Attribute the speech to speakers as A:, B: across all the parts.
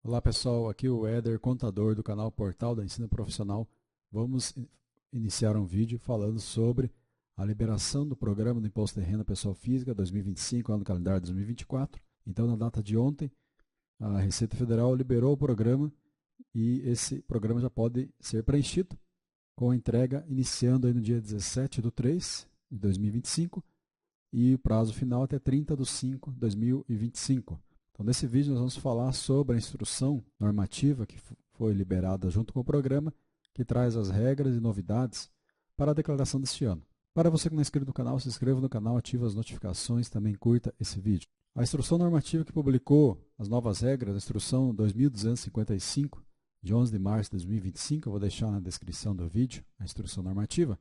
A: Olá pessoal, aqui o Éder, contador do canal Portal da Ensino Profissional. Vamos iniciar um vídeo falando sobre a liberação do programa do Imposto de Renda Pessoal Física 2025, ano calendário 2024. Então, na data de ontem, a Receita Federal liberou o programa e esse programa já pode ser preenchido com a entrega iniciando aí no dia 17/3 de 2025 e o prazo final até 30/5 de 2025. Então, nesse vídeo, nós vamos falar sobre a instrução normativa que foi liberada junto com o programa, que traz as regras e novidades para a declaração deste ano. Para você que não é inscrito no canal, se inscreva no canal, ative as notificações, também curta esse vídeo. A instrução normativa que publicou as novas regras, a instrução 2255, de 11 de março de 2025, eu vou deixar na descrição do vídeo, a instrução normativa,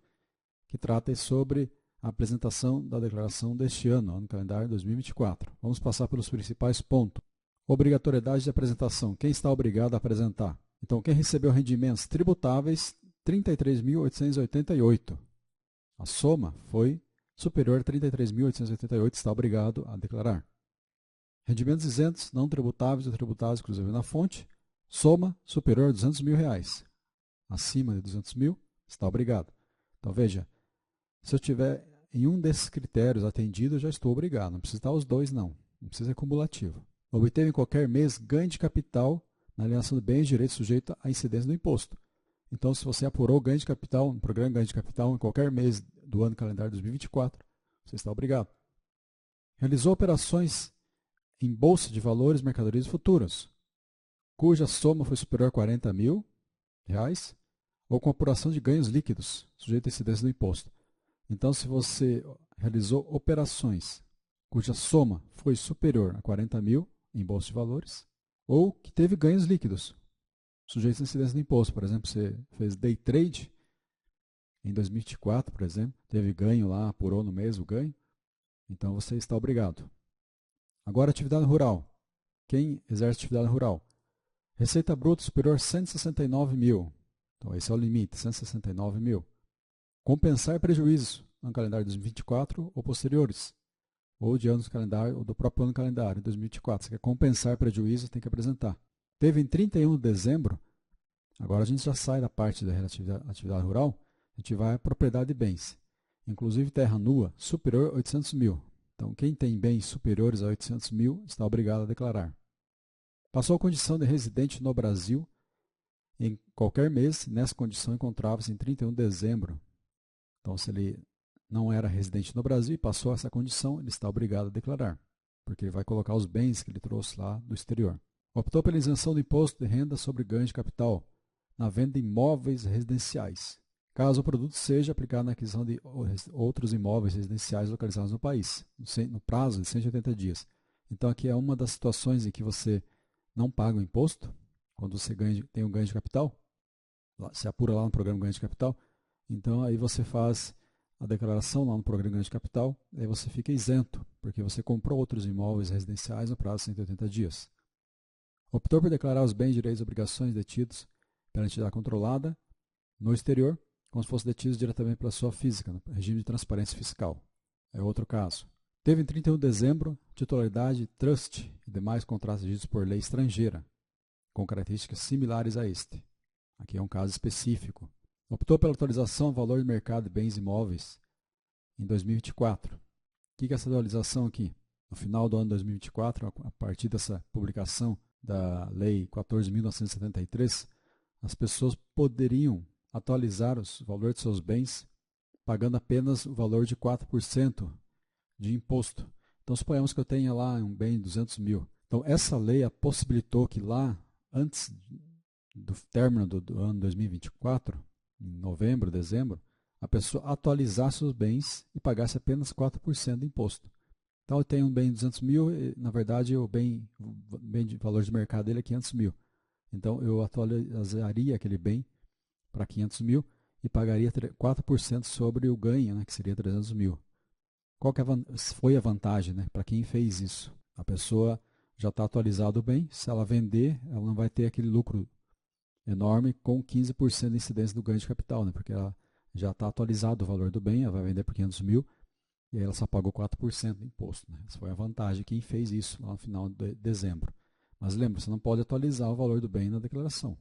A: que trata sobre a apresentação da declaração deste ano calendário 2024. Vamos passar pelos principais pontos. Obrigatoriedade de apresentação. Quem está obrigado a apresentar? Então, quem recebeu rendimentos tributáveis, 33.888. A soma foi superior a 33.888, está obrigado a declarar. Rendimentos isentos, não tributáveis ou tributáveis, inclusive na fonte, soma superior a R$200 mil. Acima de R$200 mil, está obrigado. Então, veja, se eu tiver em um desses critérios atendido, eu já estou obrigado. Não precisa estar os dois, não. Não precisa ser cumulativo. Obteve em qualquer mês ganho de capital na alienação de bens e direitos sujeito à incidência do imposto. Então, se você apurou ganho de capital, no programa ganho de capital, em qualquer mês do ano calendário 2024, você está obrigado. Realizou operações em bolsa de valores, mercadorias futuras, cuja soma foi superior a R$40 mil, ou com apuração de ganhos líquidos, sujeito à incidência do imposto. Então, se você realizou operações cuja soma foi superior a R$40 mil em bolsa de valores, ou que teve ganhos líquidos, sujeitos à incidência do imposto. Por exemplo, você fez day trade em 2024, por exemplo, teve ganho lá, apurou no mês o ganho, então você está obrigado. Agora, atividade rural. Quem exerce atividade rural? Receita bruta superior a 169 mil. Então, esse é o limite, 169 mil. Compensar prejuízos no calendário de 2024 ou posteriores, ou de anos calendário, ou do próprio ano calendário, 2024. Você quer compensar prejuízos, tem que apresentar. Teve em 31 de dezembro, agora a gente já sai da parte da atividade rural, a gente vai à propriedade de bens, inclusive terra nua, superior a 800 mil. Então, quem tem bens superiores a 800 mil está obrigado a declarar. Passou a condição de residente no Brasil em qualquer mês, nessa condição encontrava-se em 31 de dezembro. Então, se ele não era residente no Brasil e passou essa condição, ele está obrigado a declarar, porque ele vai colocar os bens que ele trouxe lá do exterior. Optou pela isenção do imposto de renda sobre ganho de capital na venda de imóveis residenciais, caso o produto seja aplicado na aquisição de outros imóveis residenciais localizados no país, no prazo de 180 dias. Então, aqui é uma das situações em que você não paga o imposto, quando você tem um ganho de capital, você apura lá no programa ganho de capital. Então, aí você faz a declaração lá no programa ganho de capital, aí você fica isento, porque você comprou outros imóveis residenciais no prazo de 180 dias. Optou por declarar os bens, direitos e obrigações detidos pela entidade controlada no exterior, como se fossem detidos diretamente pela sua física, no regime de transparência fiscal. É outro caso. Teve em 31 de dezembro titularidade, trust e demais contratos regidos por lei estrangeira, com características similares a este. Aqui é um caso específico. Optou pela atualização do valor de mercado de bens imóveis em 2024. O que é essa atualização aqui? No final do ano de 2024, a partir dessa publicação da Lei 14.973, as pessoas poderiam atualizar os valores de seus bens pagando apenas o valor de 4% de imposto. Então, suponhamos que eu tenha lá um bem de 200 mil. Então, essa lei possibilitou que lá, antes do término do ano 2024, em novembro, dezembro, a pessoa atualizasse os bens e pagasse apenas 4% de imposto. Então, eu tenho um bem de 200 mil, e, na verdade, o bem de valor de mercado dele é 500 mil. Então, eu atualizaria aquele bem para 500 mil e pagaria 4% sobre o ganho, né, que seria 300 mil. Qual que foi a vantagem, né, para quem fez isso? A pessoa já está atualizado o bem, se ela vender, ela não vai ter aquele lucro enorme com 15% de incidência do ganho de capital, né? Porque ela já está atualizado o valor do bem, ela vai vender por 500 mil e aí ela só pagou 4% de imposto. Né? Essa foi a vantagem de quem fez isso lá no final de dezembro. Mas lembra, você não pode atualizar o valor do bem na declaração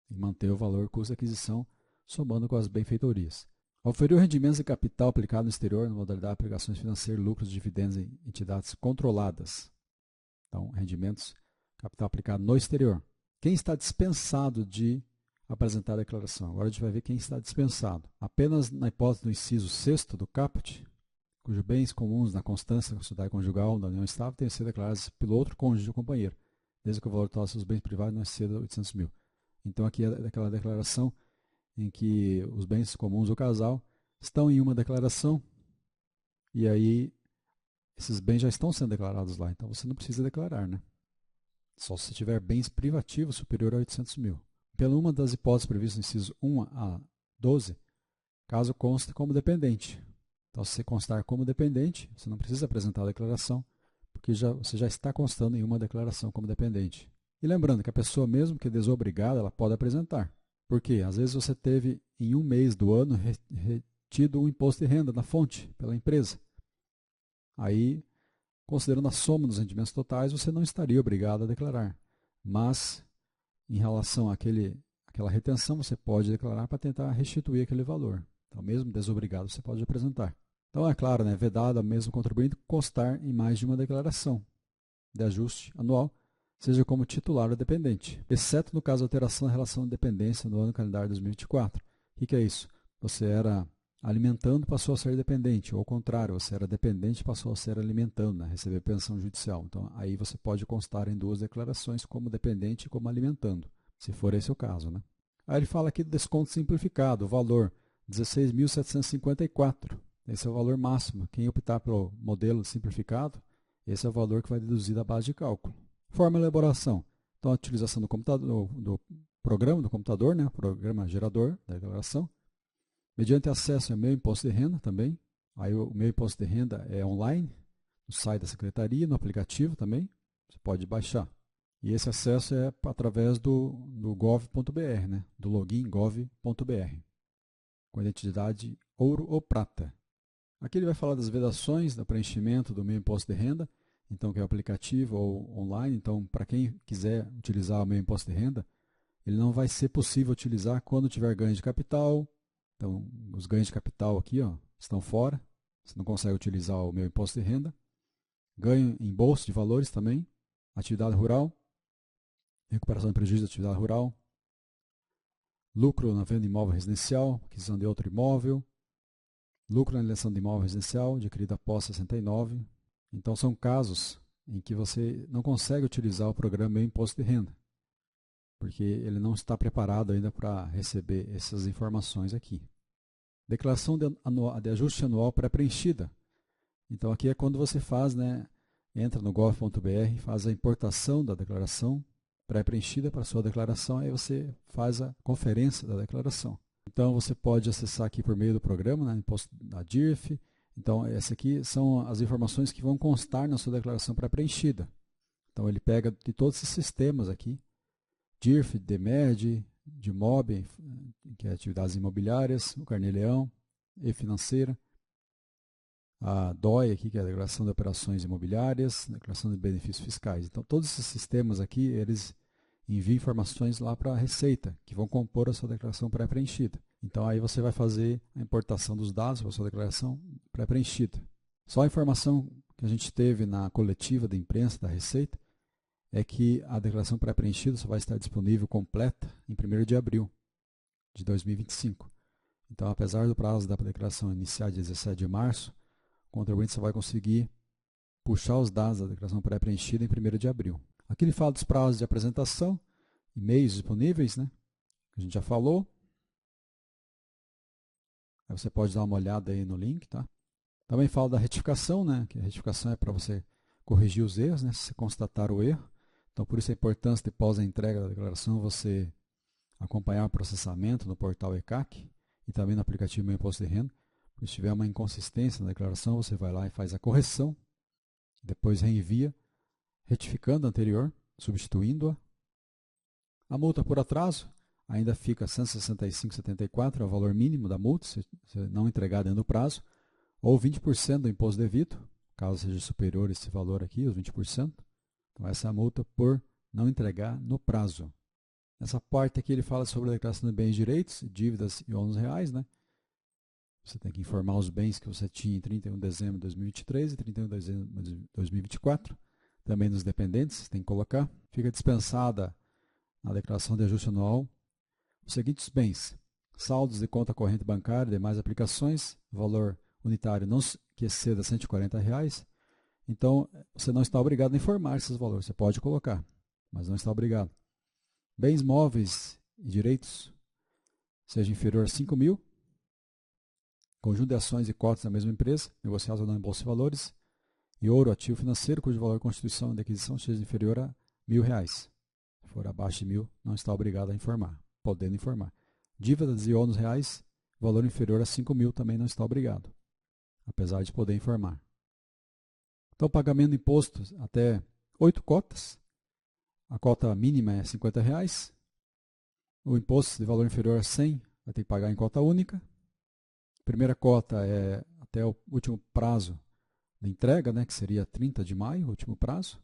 A: e manter o valor custo de aquisição somando com as benfeitorias. Oferiu rendimentos de capital aplicado no exterior na modalidade de aplicações financeiras, lucros e dividendos em entidades controladas. Então, rendimentos de capital aplicado no exterior. Quem está dispensado de apresentar a declaração? Agora a gente vai ver quem está dispensado. Apenas na hipótese do inciso 6º do caput, cujos bens comuns na constância da sociedade conjugal da união estável tenham sido declarados pelo outro cônjuge ou companheiro, desde que o valor total dos seus bens privados não exceda 800 mil. Então aqui é aquela declaração em que os bens comuns do casal estão em uma declaração e aí esses bens já estão sendo declarados lá, então você não precisa declarar, né? Só se tiver bens privativos superior a 800 mil. Pela uma das hipóteses previstas no inciso 1 a 12, caso conste como dependente. Então, se você constar como dependente, você não precisa apresentar a declaração, porque você já está constando em uma declaração como dependente. E lembrando que a pessoa, mesmo que desobrigada, ela pode apresentar. Por quê? Às vezes você teve, em um mês do ano, retido um imposto de renda na fonte pela empresa. Aí, considerando a soma dos rendimentos totais, você não estaria obrigado a declarar. Mas, em relação àquela retenção, você pode declarar para tentar restituir aquele valor. Então, mesmo desobrigado, você pode apresentar. Então, é claro, né, vedado ao mesmo contribuinte constar em mais de uma declaração de ajuste anual, seja como titular ou dependente, exceto no caso de alteração da relação de dependência no ano calendário 2024. O que é isso? Você era alimentando, passou a ser dependente, ou ao contrário, você era dependente, passou a ser alimentando, né, receber pensão judicial. Então, aí você pode constar em duas declarações, como dependente e como alimentando, se for esse o caso, né? Aí ele fala aqui do desconto simplificado, o valor 16.754. Esse é o valor máximo. Quem optar pelo modelo simplificado, esse é o valor que vai deduzir da base de cálculo. Forma de elaboração. Então, a utilização do computador, do programa do computador, né, programa gerador da declaração, mediante acesso ao meu imposto de renda também. Aí o meu imposto de renda é online, no site da secretaria, no aplicativo também, você pode baixar. E esse acesso é através do gov.br, né, do login gov.br, com identidade ouro ou prata. Aqui ele vai falar das vedações, do preenchimento do meu imposto de renda, então que é o aplicativo ou online. Então, para quem quiser utilizar o meu imposto de renda, ele não vai ser possível utilizar quando tiver ganho de capital. Então, os ganhos de capital aqui estão fora, você não consegue utilizar o meu imposto de renda. Ganho em bolsa de valores também, atividade rural, recuperação de prejuízo da atividade rural, lucro na venda de imóvel residencial, aquisição de outro imóvel, lucro na eleição de imóvel residencial, adquirido após 69. Então, são casos em que você não consegue utilizar o programa Meu Imposto de Renda, porque ele não está preparado ainda para receber essas informações aqui. Declaração de ajuste anual pré-preenchida. Então, aqui é quando você faz, né, entra no gov.br, faz a importação da declaração pré-preenchida para a sua declaração, aí você faz a conferência da declaração. Então, você pode acessar aqui por meio do programa, né, imposto da DIRF. Então, essas aqui são as informações que vão constar na sua declaração pré-preenchida. Então, ele pega de todos esses sistemas aqui, DIRF, DEMED, DIMOB, que é atividades imobiliárias, o Carnê-Leão, e-financeira, a DOI, aqui, que é a Declaração de Operações Imobiliárias, Declaração de Benefícios Fiscais. Então, todos esses sistemas aqui, eles enviam informações lá para a Receita, que vão compor a sua declaração pré-preenchida. Então, aí você vai fazer a importação dos dados para a sua declaração pré-preenchida. Só a informação que a gente teve na coletiva da imprensa da Receita é que a declaração pré-preenchida só vai estar disponível completa em 1º de abril de 2025. Então, apesar do prazo da declaração iniciar de 17 de março, o contribuinte só vai conseguir puxar os dados da declaração pré-preenchida em 1º de abril. Aqui ele fala dos prazos de apresentação, e-mails disponíveis, né? Que a gente já falou. Aí você pode dar uma olhada aí no link, tá? Também fala da retificação, né? Que a retificação é para você corrigir os erros, né? Se você constatar o erro. Então, por isso a importância de pós a entrega da declaração, você acompanhar o processamento no portal ECAC e também no aplicativo Meu Imposto de Renda. Se tiver uma inconsistência na declaração, você vai lá e faz a correção, depois reenvia, retificando a anterior, substituindo-a. A multa por atraso ainda fica R$ 165,74, é o valor mínimo da multa, se não entregar dentro do prazo, ou 20% do imposto devido, caso seja superior esse valor aqui, os 20%. Então, essa é a multa por não entregar no prazo. Nessa parte aqui ele fala sobre a declaração de bens e direitos, dívidas e ônus reais, né? Você tem que informar os bens que você tinha em 31 de dezembro de 2023 e 31 de dezembro de 2024. Também nos dependentes, você tem que colocar. Fica dispensada na declaração de ajuste anual os seguintes bens: saldos de conta corrente bancária e demais aplicações, valor unitário não que exceda R$ 140. Então, você não está obrigado a informar esses valores. Você pode colocar, mas não está obrigado. Bens móveis e direitos, seja inferior a 5 mil. Conjunto de ações e cotas da mesma empresa, negociadas ou não em bolsa de valores. E ouro, ativo financeiro, cujo valor de constituição e de aquisição seja inferior a R$ 1.000. Se for abaixo de 1.000, não está obrigado a informar, podendo informar. Dívidas e ônus reais, valor inferior a 5.000 também não está obrigado, apesar de poder informar. Então, pagamento de impostos até 8 cotas. A cota mínima é R$ 50. O imposto de valor inferior a 100 vai ter que pagar em cota única. A primeira cota é até o último prazo de entrega, né, que seria 30 de maio, o último prazo.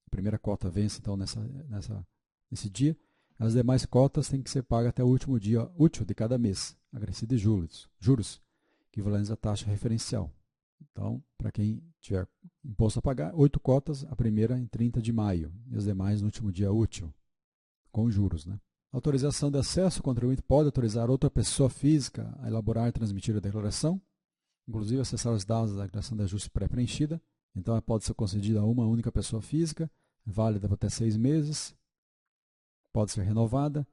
A: A primeira cota vence, então, nesse dia. As demais cotas têm que ser pagas até o último dia útil de cada mês, acrescido de juros, equivalentes à taxa referencial. Então, para quem tiver imposto a pagar, 8 cotas, a primeira em 30 de maio e as demais no último dia útil, com juros, né? Autorização de acesso: o contribuinte pode autorizar outra pessoa física a elaborar e transmitir a declaração, inclusive acessar os dados da declaração de ajuste pré-preenchida. Então, ela pode ser concedida a uma única pessoa física, válida por até 6 meses, pode ser renovada.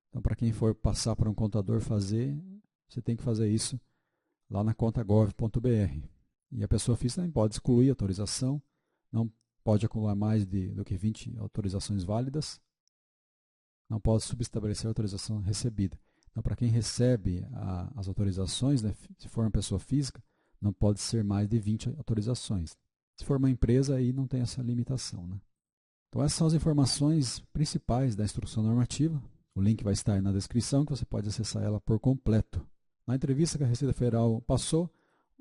A: Então, para quem for passar para um contador fazer, você tem que fazer isso lá na conta gov.br. E a pessoa física também pode excluir a autorização, não pode acumular mais do que 20 autorizações válidas, não pode subestabelecer a autorização recebida. Então, para quem recebe as autorizações, né, se for uma pessoa física, não pode ser mais de 20 autorizações. Se for uma empresa, aí não tem essa limitação, né? Então, essas são as informações principais da instrução normativa. O link vai estar aí na descrição, que você pode acessar ela por completo. Na entrevista que a Receita Federal passou,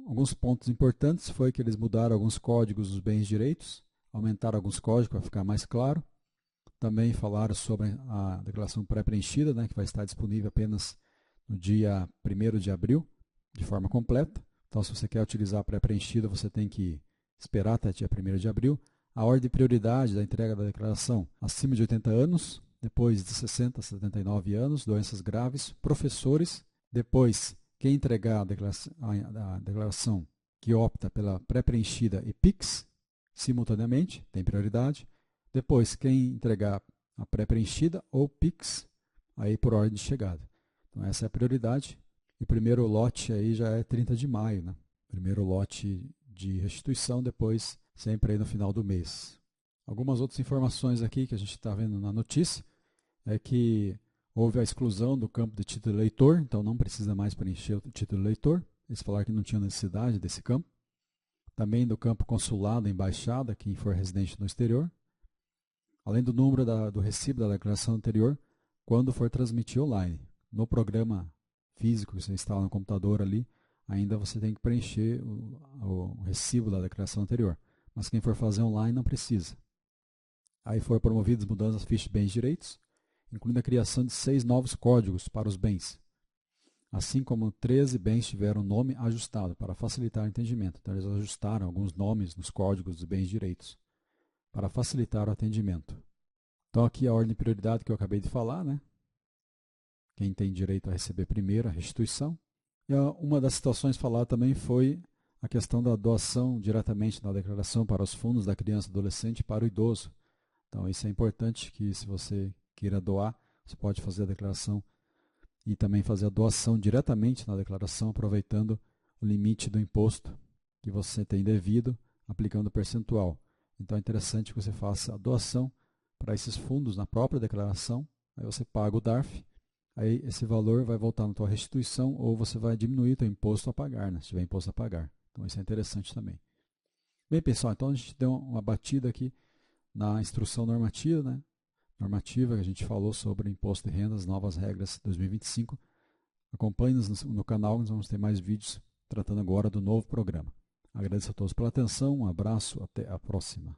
A: alguns pontos importantes foi que eles mudaram alguns códigos dos bens e direitos, aumentaram alguns códigos para ficar mais claro. Também falaram sobre a declaração pré-preenchida, né, que vai estar disponível apenas no dia 1º de abril, de forma completa. Então, se você quer utilizar a pré-preenchida, você tem que esperar até dia 1º de abril. A ordem de prioridade da entrega da declaração: acima de 80 anos, depois de 60 a 79 anos, doenças graves, professores. Depois, quem entregar a declaração que opta pela pré-preenchida e PIX, simultaneamente, tem prioridade. Depois, quem entregar a pré-preenchida ou PIX, aí por ordem de chegada. Então, essa é a prioridade. E o primeiro lote aí já é 30 de maio, né? Primeiro lote de restituição, depois sempre aí no final do mês. Algumas outras informações aqui que a gente está vendo na notícia é que houve a exclusão do campo de título eleitor, então não precisa mais preencher o título eleitor. Eles falaram que não tinha necessidade desse campo. Também do campo consulado, embaixada, quem for residente no exterior. Além do número do recibo da declaração anterior, quando for transmitir online. No programa físico que você instala no computador ali, ainda você tem que preencher o recibo da declaração anterior. Mas quem for fazer online não precisa. Aí foram promovidas mudanças nas fichas de bens e direitos, incluindo a criação de 6 novos códigos para os bens, assim como 13 bens tiveram nome ajustado para facilitar o entendimento. Então, eles ajustaram alguns nomes nos códigos dos bens e direitos para facilitar o atendimento. Então, aqui a ordem de prioridade que eu acabei de falar, né? Quem tem direito a receber primeiro a restituição. E uma das situações faladas também foi a questão da doação diretamente na declaração para os fundos da criança e adolescente para o idoso. Então, isso é importante, que se você queira doar, você pode fazer a declaração e também fazer a doação diretamente na declaração, aproveitando o limite do imposto que você tem devido, aplicando o percentual. Então, é interessante que você faça a doação para esses fundos na própria declaração, aí você paga o DARF, aí esse valor vai voltar na tua restituição ou você vai diminuir o teu imposto a pagar, né, se tiver imposto a pagar. Então, isso é interessante também. Bem, pessoal, então a gente deu uma batida aqui na instrução normativa, né? Normativa, que a gente falou sobre imposto de rendas, novas regras 2025. Acompanhe-nos no canal, nós vamos ter mais vídeos tratando agora do novo programa. Agradeço a todos pela atenção, um abraço, até a próxima.